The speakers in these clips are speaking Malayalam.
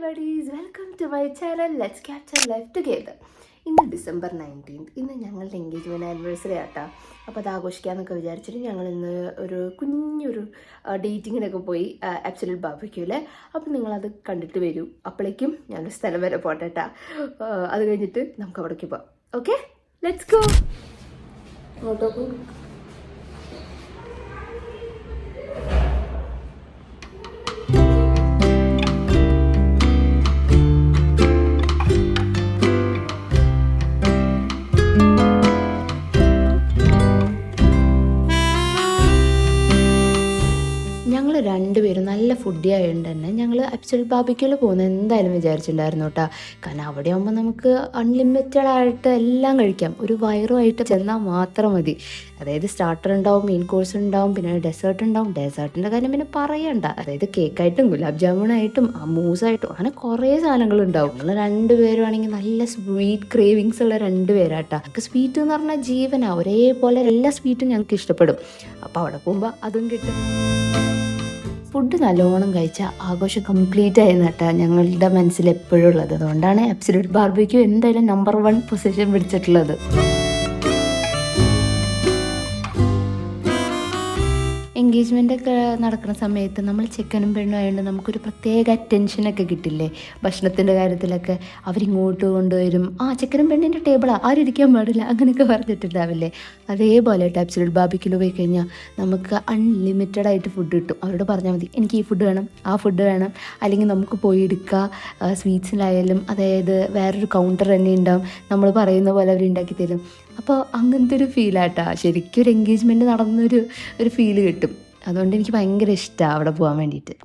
buddies, welcome to my channel. Let's capture life together. ഇന്ന് ഡിസംബർ 19th, ഇന്ന് ഞങ്ങളുടെ എൻഗേജ്മെൻറ്റ് ആനിവേഴ്സറി ആട്ടാ. അപ്പോൾ അത് ആഘോഷിക്കാമെന്നൊക്കെ വിചാരിച്ചിട്ട് ഞങ്ങൾ ഇന്ന് ഒരു കുഞ്ഞൊരു ഡേറ്റിങ്ങിനൊക്കെ പോയി ആബ്സല്യൂട്ട് ബാർബിക്യൂല്. അപ്പോൾ നിങ്ങളത് കണ്ടിട്ട് വരൂ. അപ്പോഴേക്കും ഞാനൊരു സ്ഥലം വരെ പോട്ടെട്ടാ. അത് കഴിഞ്ഞിട്ട് നമുക്ക് അവിടേക്ക് പോകാം. Okay, let's go. അങ്ങോട്ടോ പോയി. രണ്ടുപേരും നല്ല ഫുഡി ആയതുകൊണ്ട് തന്നെ ഞങ്ങൾ ആബ്സല്യൂട്ട് ബാർബിക്യൂവിൽ പോകുന്നത് എന്തായാലും വിചാരിച്ചിട്ടുണ്ടായിരുന്നു കേട്ടോ. കാരണം അവിടെ ആകുമ്പോൾ നമുക്ക് അൺലിമിറ്റഡ് ആയിട്ട് എല്ലാം കഴിക്കാം. ഒരു വയറുമായിട്ട് ചെന്നാൽ മാത്രം മതി. അതായത് സ്റ്റാർട്ടർ ഉണ്ടാവും, മെയിൻ കോഴ്സ് ഉണ്ടാവും, പിന്നെ ഡെസേർട്ട് ഉണ്ടാവും. ഡെസേർട്ടിൻ്റെ കാര്യം പിന്നെ പറയണ്ട. അതായത് കേക്കായിട്ടും ഗുലാബ് ജാമുനായിട്ടും മൂസായിട്ടും അങ്ങനെ കുറേ സാധനങ്ങളുണ്ടാവും. ഞങ്ങൾ രണ്ടുപേരും ആണെങ്കിൽ നല്ല സ്വീറ്റ് ക്രേവിങ്സ് ഉള്ള രണ്ടുപേരാട്ടാ. ഞങ്ങൾക്ക് സ്വീറ്റ് എന്ന് പറഞ്ഞാൽ ജീവനാ. ഒരേപോലെ എല്ലാ സ്വീറ്റും ഞങ്ങൾക്ക് ഇഷ്ടപ്പെടും. അപ്പോൾ അവിടെ പോകുമ്പോൾ അതും കിട്ടും. ഫുഡ് നല്ലോണം കഴിച്ചാൽ ആഘോഷം കംപ്ലീറ്റ് ആയി നട്ടാ ഞങ്ങളുടെ മനസ്സിൽ എപ്പോഴും ഉള്ളത്. അതുകൊണ്ടാണ് ആബ്സല്യൂട്ട് ബാർബിക്യൂ എന്തായാലും നമ്പർ 1 പൊസിഷൻ പിടിച്ചിട്ടുള്ളത്. എൻഗേജ്മെൻ്റൊക്കെ നടക്കുന്ന സമയത്ത് നമ്മൾ ചെക്കനും പെണ്ണും ആയതുകൊണ്ട് നമുക്കൊരു പ്രത്യേക അറ്റൻഷനൊക്കെ കിട്ടില്ലേ ഭക്ഷണത്തിൻ്റെ കാര്യത്തിലൊക്കെ. അവരിങ്ങോട്ട് കൊണ്ടുവരും, ചെക്കനും പെണ്ണിൻ്റെ ടേബിളാണ്, ആരും ഇരിക്കാൻ പാടില്ല, അങ്ങനെയൊക്കെ പറഞ്ഞിട്ടുണ്ടാവില്ലേ. അതേപോലെ ആബ്സല്യൂട്ട് ബാർബിക്യൂവിൽ പോയി കഴിഞ്ഞാൽ നമുക്ക് അൺലിമിറ്റഡ് ആയിട്ട് ഫുഡ് കിട്ടും. അവരോട് പറഞ്ഞാൽ മതി, എനിക്ക് ഈ ഫുഡ് വേണം, ആ ഫുഡ് വേണം. അല്ലെങ്കിൽ നമുക്ക് പോയി എടുക്കുക. സ്വീറ്റ്സിലായാലും അതായത് വേറൊരു കൗണ്ടർ തന്നെ ഉണ്ടാവും, നമ്മൾ പറയുന്ന പോലെ അവർ ഉണ്ടാക്കി തരും. അപ്പോൾ അങ്ങനത്തെ ഒരു ഫീലാട്ടാ. ശരിക്കും ഒരു എൻഗേജ്മെൻറ്റ് നടന്നൊരു ഫീല് കിട്ടും. അതുകൊണ്ട് എനിക്ക് ഭയങ്കര ഇഷ്ടമാണ് അവിടെ പോകാൻ വേണ്ടിയിട്ട്.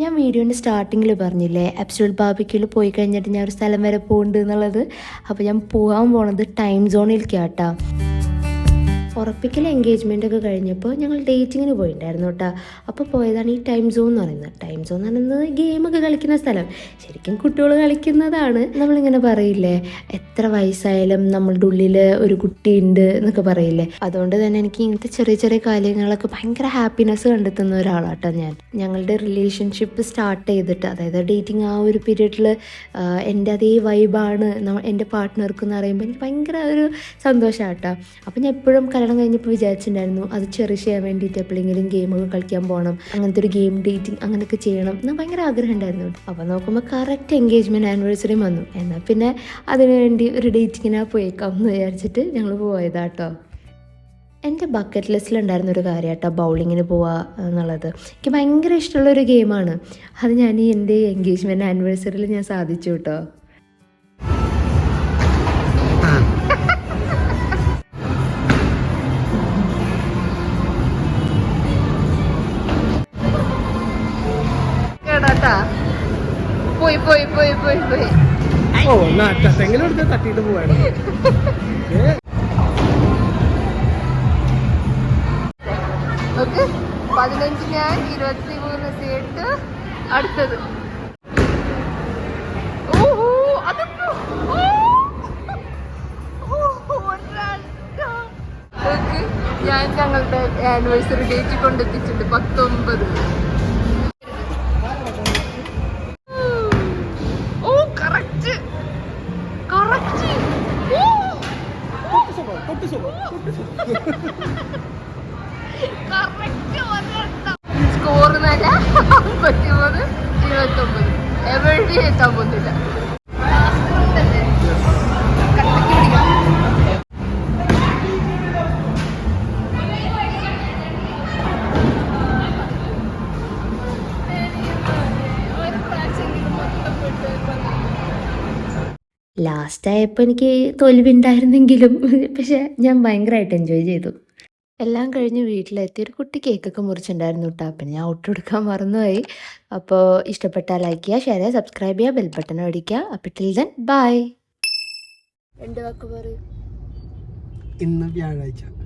ഞാൻ വീഡിയോൻ്റെ സ്റ്റാർട്ടിങ്ങിൽ പറഞ്ഞില്ലേ ആബ്സല്യൂട്ട് ബാർബിക്യൂവിൽ പോയി കഴിഞ്ഞിട്ട് ഞാൻ ഒരു സ്ഥലം വരെ പോകുന്നുണ്ട് എന്നുള്ളത്. അപ്പോൾ ഞാൻ പോകാൻ പോണത് ടൈം സോണിലേക്കാട്ടാ. ഉറപ്പിക്കൽ എൻഗേജ്മെൻ്റൊക്കെ കഴിഞ്ഞപ്പോൾ ഞങ്ങൾ ഡേറ്റിങ്ങിന് പോയിട്ടുണ്ടായിരുന്നു കേട്ടോ. അപ്പോൾ പോയതാണ് ഈ ടൈം സോൺ എന്ന് പറയുന്നത്. ടൈം സോൺ എന്ന് പറയുന്നത് ഗെയിമൊക്കെ കളിക്കുന്ന സ്ഥലം. ശരിക്കും കുട്ടികൾ കളിക്കുന്നതാണ്. നമ്മളിങ്ങനെ പറയില്ലേ, എത്ര വയസ്സായാലും നമ്മളുടെ ഉള്ളിൽ ഒരു കുട്ടിയുണ്ട് എന്നൊക്കെ പറയില്ലേ. അതുകൊണ്ട് തന്നെ എനിക്ക് ഇങ്ങനത്തെ ചെറിയ ചെറിയ കാര്യങ്ങളൊക്കെ ഭയങ്കര ഹാപ്പിനെസ് കണ്ടെത്തുന്ന ഒരാളാട്ടോ ഞാൻ. ഞങ്ങളുടെ റിലേഷൻഷിപ്പ് സ്റ്റാർട്ട് ചെയ്തിട്ട്, അതായത് ഡേറ്റിങ് ആ ഒരു പീരീഡിൽ എൻ്റെ അതേ വൈബാണ് എൻ്റെ പാർട്ട്ണർക്ക് എന്ന് പറയുമ്പോൾ എനിക്ക് ഭയങ്കര ഒരു സന്തോഷമാട്ടോ. അപ്പം ഞാൻ എപ്പോഴും കല്യാണം കഴിഞ്ഞപ്പോൾ വിചാരിച്ചിട്ടുണ്ടായിരുന്നു അത് ചെറിഷ് ചെയ്യാൻ വേണ്ടിയിട്ട് എപ്പോഴെങ്കിലും ഗെയിമൊക്കെ കളിക്കാൻ പോകണം, അങ്ങനത്തെ ഒരു ഗെയിം ഡേറ്റിംഗ് അങ്ങനെയൊക്കെ ചെയ്യണം എന്ന് ഭയങ്കര ആഗ്രഹം ഉണ്ടായിരുന്നു. അപ്പോൾ നോക്കുമ്പോൾ കറക്റ്റ് എൻഗേജ്മെൻറ്റ് ആനിവേഴ്സറി വന്നു. എന്നാൽ പിന്നെ അതിനുവേണ്ടി ഒരു ഡേറ്റിങ്ങിനാ പോയേക്കാം എന്ന് വിചാരിച്ചിട്ട് ഞങ്ങൾ പോയതാട്ടോ. എൻ്റെ ബക്കറ്റ് ലിസ്റ്റിലുണ്ടായിരുന്ന ഒരു കാര്യം കേട്ടോ ബൗളിങ്ങിന് പോവുക എന്നുള്ളത്. എനിക്ക് ഭയങ്കര ഇഷ്ടമുള്ളൊരു ഗെയിമാണ്. അത് ഞാൻ എൻ്റെ എൻഗേജ്മെൻറ്റ് ആനിവേഴ്സറിയിൽ ഞാൻ സാധിച്ചു കേട്ടോ. പോയി പോയി പോയി പോയി പോയി തട്ടിട്ട് പോവാണ്. 15 ഞാൻ 23 സീറ്റ് അടുത്തത്. ഞാൻ ഞങ്ങളുടെ ആനിവേഴ്സറി ഡേറ്റ് കൊണ്ടെത്തിച്ചിട്ടുണ്ട് 19. സ്കോർ 53-29. എവിടെ എത്താൻ പോകുന്നില്ല. ലാസ്റ്റായപ്പോൾ എനിക്ക് തോൽവിയുണ്ടായിരുന്നെങ്കിലും പക്ഷെ ഞാൻ ഭയങ്കരമായിട്ട് എൻജോയ് ചെയ്തു. എല്ലാം കഴിഞ്ഞ് വീട്ടിലെത്തി ഒരു കുട്ടി കേക്കൊക്കെ മുറിച്ചിട്ടുണ്ടായിരുന്നു കേട്ടോ. പിന്നെ ഞാൻ ഒട്ടുകൊടുക്കാൻ മറന്നുപോയി. അപ്പോൾ ഇഷ്ടപ്പെട്ടാൽ ലൈക്ക് ചെയ്യുക, ഷെയർ ചെയ്യുക, സബ്സ്ക്രൈബ് ചെയ്യുക, ബെൽ ബട്ടൺ അടിക്കുക. അപ്പോൾ ടിൽ ദെൻ ബൈ. രണ്ട് വാക്ക് പറയൂ. ഇന്ന് വ്യാഴാഴ്ച.